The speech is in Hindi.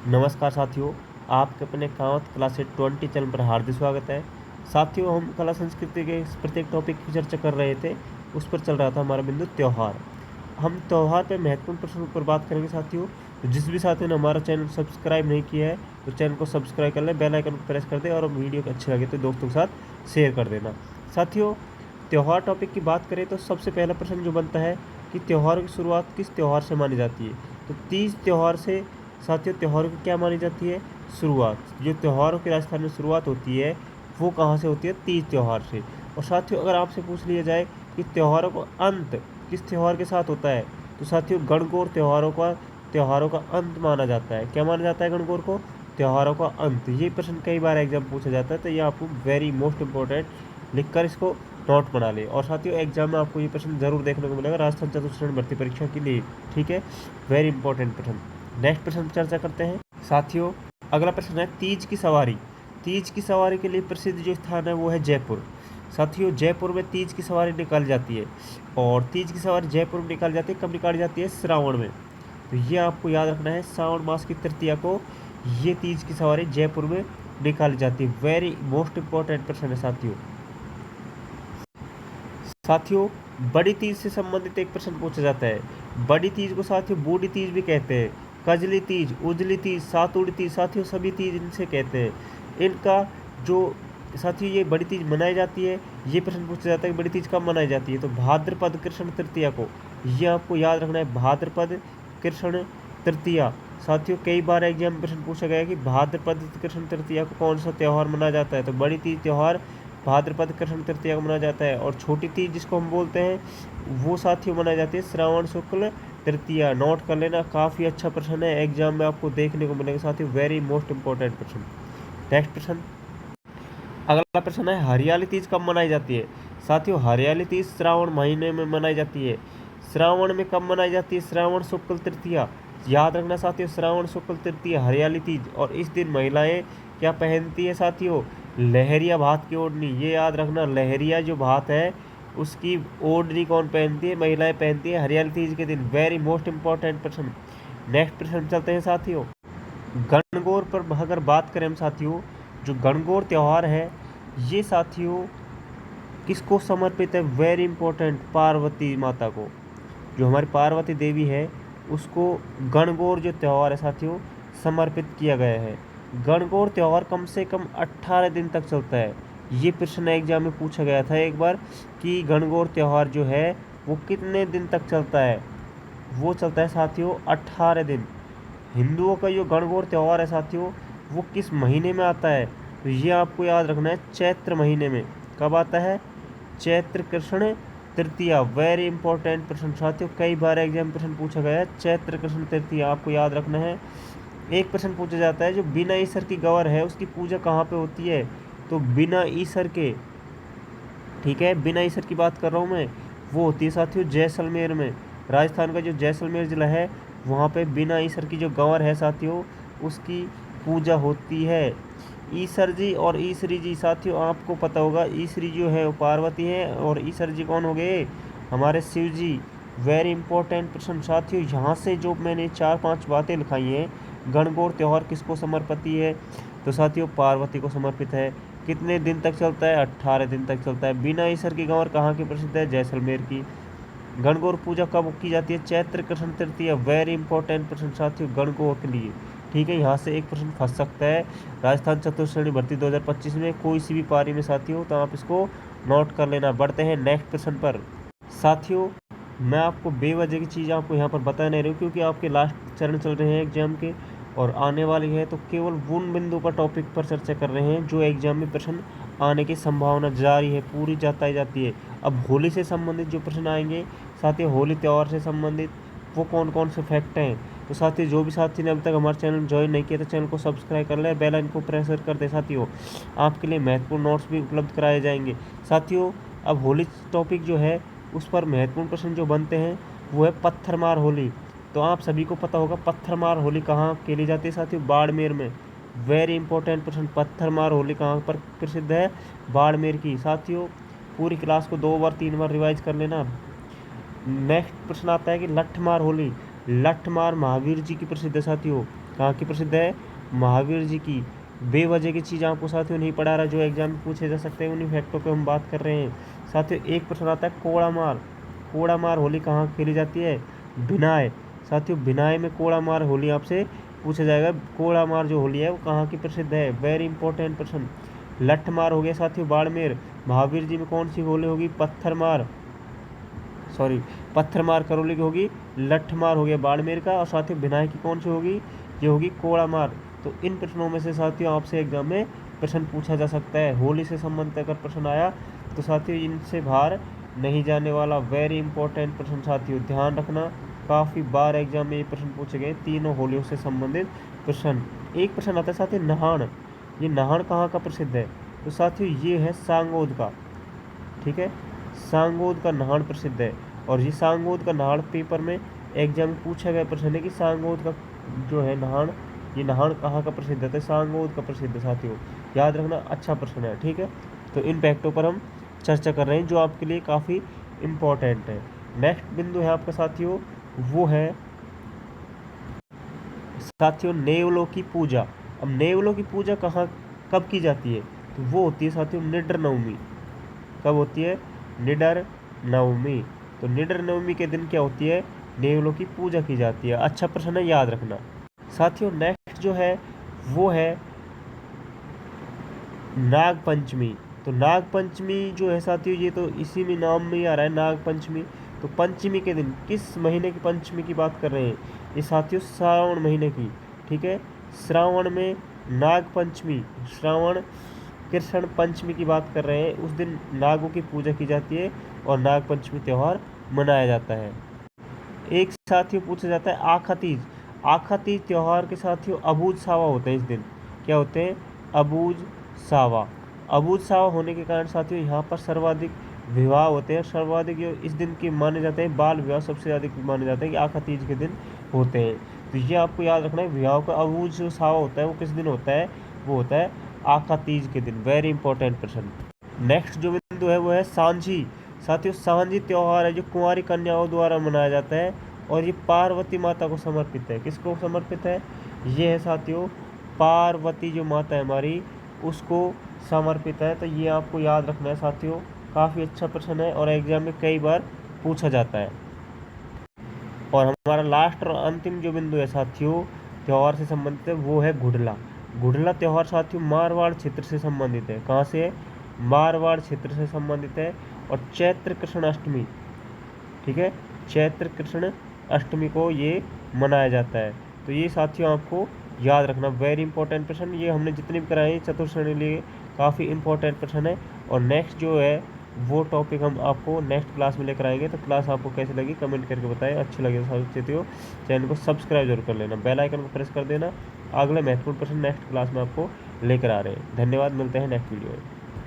नमस्कार साथियों, आपके अपने कांवत क्लासेस 20 चैनल पर हार्दिक स्वागत है। साथियों, हम कला संस्कृति के इस प्रत्येक टॉपिक की चर्चा कर रहे थे। उस पर चल रहा था हमारा बिंदु त्यौहार। हम त्यौहार पर महत्वपूर्ण प्रश्नों पर बात करेंगे साथियों। तो जिस भी साथी ने हमारा चैनल सब्सक्राइब नहीं किया है तो चैनल को सब्सक्राइब कर ले, बेल आइकन को प्रेस कर दे और वीडियो अच्छी लगे तो दोस्तों के साथ शेयर कर देना। साथियों, त्यौहार टॉपिक की बात करें तो सबसे पहला प्रश्न जो बनता है कि त्योहारों की शुरुआत किस त्यौहार से मानी जाती है। तो तीज त्यौहार से साथियों त्योहारों की क्या मानी जाती है, शुरुआत। जो त्योहारों की राजस्थान में शुरुआत होती है वो कहाँ से होती है, तीज त्यौहार से। और साथियों, अगर आपसे पूछ लिया जाए कि त्योहारों का अंत किस त्यौहार के साथ होता है, तो साथियों गणगौर त्योहारों का अंत माना जाता है। क्या माना जाता है गणगौर को, त्योहारों का अंत। ये प्रश्न कई बार एग्जाम पूछा जाता है, तो ये आपको वेरी मोस्ट इंपॉर्टेंट लिखकर इसको नोट बना ले। और साथियों, एग्जाम में आपको ये प्रश्न जरूर देखने को मिलेगा राजस्थान चतुर्श्रेणी भर्ती परीक्षा के लिए। ठीक है, वेरी इंपॉर्टेंट प्रश्न। नेक्स्ट प्रश्न पर चर्चा करते हैं साथियों। अगला प्रश्न है तीज की सवारी। तीज की सवारी के लिए प्रसिद्ध जो स्थान है वो है जयपुर। साथियों, जयपुर में तीज की सवारी निकाली जाती है। और तीज की सवारी जयपुर में निकाली जाती है, कब निकाली जाती है, श्रावण में। तो ये आपको याद रखना है, श्रावण मास की तृतीया को ये तीज की सवारी जयपुर में निकाली जाती है। वेरी मोस्ट इंपॉर्टेंट प्रश्न है साथियों। साथियों, बड़ी तीज से संबंधित एक प्रश्न पूछा जाता है। बड़ी तीज को साथियों बूढ़ी तीज भी कहते हैं। कजली तीज, उजली तीज, सातुड़ी तीज, साथियों सभी तीज इनसे कहते हैं। इनका जो साथियों ये बड़ी तीज मनाई जाती है, ये प्रश्न पूछा जाता है कि बड़ी तीज कब मनाई जाती है। तो भाद्रपद कृष्ण तृतीया को, ये आपको याद रखना है, भाद्रपद कृष्ण तृतीया। साथियों, कई बार एग्जाम में प्रश्न पूछा गया है कि भाद्रपद कृष्ण तृतीया को कौन सा त्यौहार मनाया जाता है। तो बड़ी तीज त्यौहार भाद्रपद कृष्ण तृतीया को मनाया जाता है। और छोटी तीज जिसको हम बोलते हैं वो साथियों मनाई जाती है श्रावण शुक्ल तृतीया। नोट कर लेना, काफ़ी अच्छा प्रश्न है, एग्जाम में आपको देखने को मिलेगा साथियों, वेरी मोस्ट इंपॉर्टेंट प्रश्न। नेक्स्ट प्रश्न, अगला प्रश्न है हरियाली तीज कब मनाई जाती है। साथियों, हरियाली तीज श्रावण महीने में मनाई जाती है। श्रावण में कब मनाई जाती है, श्रावण शुक्ल तृतीया। याद रखना साथियों, श्रावण शुक्ल तृतीया हरियाली तीज। और इस दिन महिलाएं क्या पहनती है साथियों, लहरिया भात की ओढ़नी। ये याद रखना, लहरिया जो भात है उसकी ओढ़नी कौन पहनती है, महिलाएं पहनती है हरियाली तीज के दिन। वेरी मोस्ट इंपॉर्टेंट प्रश्न। नेक्स्ट प्रश्न चलते हैं साथियों। गणगौर पर अगर बात करें हम साथियों, जो गणगौर त्यौहार है ये साथियों किसको समर्पित है, वेरी इंपॉर्टेंट, पार्वती माता को। जो हमारी पार्वती देवी है उसको गणगौर जो त्यौहार है साथियों समर्पित किया गया है। गणगौर त्यौहार कम से कम 18 दिन तक चलता है। ये प्रश्न एग्जाम में पूछा गया था एक बार कि गणगौर त्यौहार जो है वो कितने दिन तक चलता है। वो चलता है साथियों 18 दिन। हिंदुओं का जो गणगौर त्यौहार है साथियों वो किस महीने में आता है, तो ये आपको याद रखना है, चैत्र महीने में। कब आता है, चैत्र कृष्ण तृतीया। वेरी इंपॉर्टेंट प्रश्न साथियों, कई बार एग्जाम प्रश्न पूछा गया है, चैत्र कृष्ण तृतीया आपको याद रखना है। एक प्रश्न पूछा जाता है जो बिना ईसर की गौर है उसकी पूजा कहाँ पे होती है। तो बिना ईसर के, ठीक है, बिना ईसर की बात कर रहा हूँ मैं, वो होती है साथियों जैसलमेर में। राजस्थान का जो जैसलमेर ज़िला है वहाँ पे बिना ईसर की जो गंवर है साथियों उसकी पूजा होती है। ईसर जी और ईसरी जी साथियों आपको पता होगा, ईसरी जो है वो पार्वती है और ईसर जी कौन हो गए, हमारे शिव जी। वेरी इंपॉर्टेंट प्रश्न साथियों, यहाँ से जो मैंने 4-5 बातें लिखाई हैं, गणगौर त्यौहार किसको समर्पित है, तो साथियों पार्वती को समर्पित है। कितने दिन तक चलता है, 18 दिन तक चलता है। बिना ईसर की गंवर कहाँ की प्रसिद्ध है, जैसलमेर की। गणगौर पूजा कब की जाती है, चैत्र कृष्ण तृतीया। वेरी इंपॉर्टेंट प्रश्न साथियों गणगौर के लिए। ठीक है, यहाँ से एक प्रश्न फंस सकता है राजस्थान चतुर्श्रेणी भर्ती 2025 में कोई सी भी पारी में साथियों, तो आप इसको नोट कर लेना। बढ़ते हैं नेक्स्ट प्रश्न पर साथियों। मैं आपको बेवजह की चीज़ आपको यहाँ पर बता नहीं रही हूँ क्योंकि आपके लास्ट चरण चल रहे हैं एग्जाम के और आने वाली है, तो केवल उन बिंदु पर टॉपिक पर चर्चा कर रहे हैं जो एग्जाम में प्रश्न आने की संभावना जारी है, पूरी जाती है। अब होली से संबंधित जो प्रश्न आएंगे साथियों, होली त्यौहार से संबंधित वो कौन कौन से फैक्ट हैं, तो साथियों जो भी साथी ने अभी तक हमारे चैनल ज्वाइन नहीं किया तो चैनल को सब्सक्राइब कर ले, बेल आइकन को प्रेस कर दे साथियों। आपके लिए महत्वपूर्ण नोट्स भी उपलब्ध कराए जाएंगे साथियों। अब होली टॉपिक जो है उस पर महत्वपूर्ण प्रश्न जो बनते हैं वो है पत्थरमार होली। तो आप सभी को पता होगा पत्थरमार होली कहाँ खेली जाती है साथियों, बाड़मेर में। वेरी इंपॉर्टेंट प्रश्न, पत्थरमार होली कहाँ पर प्रसिद्ध है, बाड़मेर की। साथियों पूरी क्लास को 2 बार 3 बार रिवाइज कर लेना। नेक्स्ट प्रश्न आता है कि लठमार होली। लठमार महावीर जी की प्रसिद्ध है साथियों। कहाँ की प्रसिद्ध है? महावीर जी की। बेवजह की चीज़ आपको साथियों नहीं पढ़ा रहा, जो एग्जाम में पूछे जा सकते हैं, उन्हीं फैक्टों पे हम बात कर रहे हैं। साथियों एक प्रश्न आता है कोड़ा मार। कोड़ा मार होली कहाँ खेली जाती है? भिनाय। साथियों भिनाय में कोड़ा मार होली आपसे पूछा जाएगा। कोड़ा मार जो होली है वो कहाँ की प्रसिद्ध है? वेरी इंपॉर्टेंट प्रश्न। लठ मार हो गया साथियों बाड़मेर। महावीर जी में कौन सी होली होगी? पत्थर मार, सॉरी पत्थर मार करौली की होगी। लठ मार हो गया बाड़मेर का। और साथियों भिनाई की कौन सी होगी? ये होगी कोड़ा मार। तो इन प्रश्नों में से साथियों आपसे एग्जाम में प्रश्न पूछा जा सकता है। होली से संबंधित अगर प्रश्न आया तो साथियों इनसे बाहर नहीं जाने वाला। वेरी इंपॉर्टेंट प्रश्न साथियों, ध्यान रखना। काफ़ी बार एग्जाम में ये प्रश्न पूछे गए, तीनों होलियों से संबंधित प्रश्न। एक प्रश्न आता है साथियों नहान। ये नहान कहाँ का प्रसिद्ध है? तो साथियों ये है सांगोद का। ठीक है, सांगोद का नहान प्रसिद्ध है। और ये सांगोद का नहान पेपर में एग्जाम में पूछा गया प्रश्न है कि सांगोद का जो है नहान, ये नहान कहाँ का प्रसिद्ध है? तो सांगोद का प्रसिद्ध है साथियों, याद रखना, अच्छा प्रश्न है। ठीक है, तो इन फैक्टों पर हम चर्चा कर रहे हैं जो आपके लिए काफ़ी इम्पोर्टेंट है। नेक्स्ट बिंदु है आपका साथियों, वो है साथियों नेवलों की पूजा। अब नेवलों की पूजा कहाँ कब की जाती है? तो वो होती है साथियों निडर नवमी। कब होती है? निडर नवमी। तो निडर नवमी के दिन क्या होती है? नेवलों की पूजा की जाती है। अच्छा प्रश्न है, याद रखना। साथियों नेक्स्ट जो है वो है नाग पंचमी। तो नाग पंचमी जो है साथियों, ये तो इसी में नाम में ही आ रहा है नाग पंचमी। तो पंचमी के दिन, किस महीने की पंचमी की बात कर रहे हैं? ये साथियों श्रावण महीने की। ठीक है, श्रावण में नाग पंचमी, श्रावण कृष्ण पंचमी की बात कर रहे हैं। उस दिन नागों की पूजा की जाती है और नाग पंचमी त्यौहार मनाया जाता है। एक साथियों पूछा जाता है आखा तीज। आखा तीज त्यौहार के साथियों अबूझ सावा होते हैं इस दिन। क्या होते हैं? अबूझ सावा। अबूझ सावा होने के कारण साथियों यहाँ पर सर्वाधिक विवाह होते हैं। सर्वाधिक जो इस दिन के माने जाते हैं, बाल विवाह सबसे अधिक माने जाते हैं कि आखा तीज के दिन होते हैं। तो ये आपको याद रखना है, विवाह का अबूझ जो सावा होता है वो किस दिन होता है? वो होता है आखा तीज के दिन। वेरी इंपॉर्टेंट प्रश्न। नेक्स्ट जो बिंदु है वो है सांझी। साथियों सांझी त्यौहार है जो कुंवारी कन्याओं द्वारा मनाया जाता है और ये पार्वती माता को समर्पित है। किसको समर्पित है? ये है साथियों पार्वती जो माता है हमारी, उसको समर्पित है। तो ये आपको याद रखना है साथियों, काफ़ी अच्छा प्रश्न है और एग्जाम में कई बार पूछा जाता है। और हमारा लास्ट और अंतिम जो बिंदु है साथियों त्यौहार से संबंधित है वो है घुड़ला। घुड़ला त्यौहार साथियों मारवाड़ क्षेत्र से संबंधित है। कहाँ से है? मारवाड़ क्षेत्र से संबंधित है। और चैत्र कृष्ण अष्टमी, ठीक है, चैत्र कृष्ण अष्टमी को ये मनाया जाता है। तो ये साथियों आपको याद रखना, वेरी इंपॉर्टेंट प्रश्न। ये हमने जितने भी कराए चतुर्थ श्रेणी लिए काफ़ी इंपॉर्टेंट प्रश्न है। और नेक्स्ट जो है वो टॉपिक हम आपको नेक्स्ट क्लास में लेकर आएंगे। तो क्लास आपको कैसी लगी कमेंट करके बताएं। अच्छी लगे साथियों चैनल को सब्सक्राइब जरूर कर लेना, बेल आइकन को प्रेस कर देना। अगले महत्वपूर्ण प्रश्न नेक्स्ट क्लास में आपको लेकर आ रहे हैं। धन्यवाद, मिलते हैं नेक्स्ट वीडियो में।